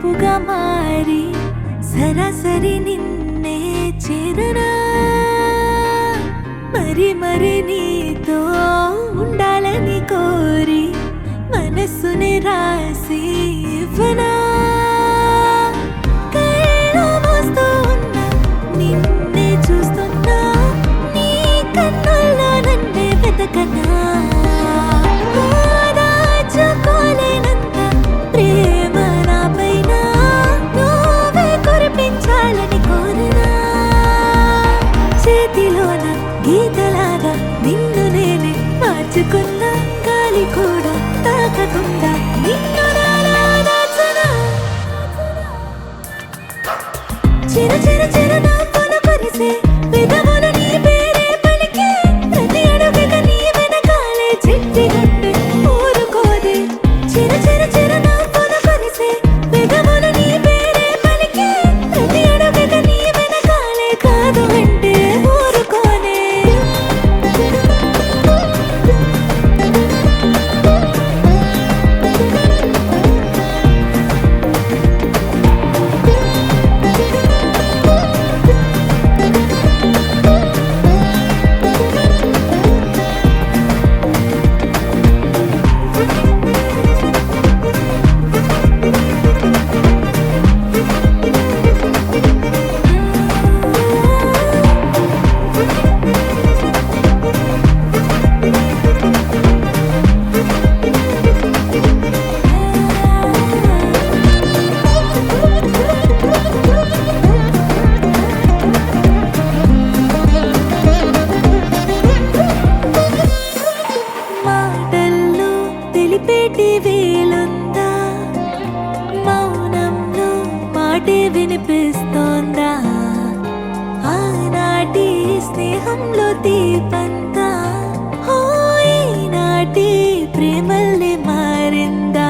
మలుపుగా మారి సరాసరి నిన్నే చేరనా మరి మరి నీతో ఉండాలని కోరి మనస్సుని రాసి ఇవ్వనా కళ్ళు మూస్తూ ఉన్నా నిన్నే చూస్తున్నా నీ కన్నుల్లో నన్నే వెతకనా దాచుకోలేనంత ప్రేమ నాపైన నువ్వే కురిపించాలని కోరనా చేతిలోన గీతలాగా నిన్ను నేనే మార్చుకున్నా గాలి కూడా తాకకుండా నిన్ను నాలా దాచనా చిరు చిరు చిరు నవ్వులు కురిసే పెదవులు నీ పేరే పలికే ప్రతి అడుగుగా నీ వెనకాలే చిట్టిగట్టే ఊరుకోదే చిరు చిరు చిరు నవ్వులు కురిసే పెదవులు నీ పేరే పలికే ప్రతి అడుగుగా నీ వెనకాలే కాదు అంటే ఊరుకోనే మాటల్లో తెలిపేటి వేలుందా మౌనంలో మాటే వినిపిస్తోందా ఆనాటి స్నేహంలో దీపంతా ఓ ఈనాటి ప్రేమల్ని మారిందా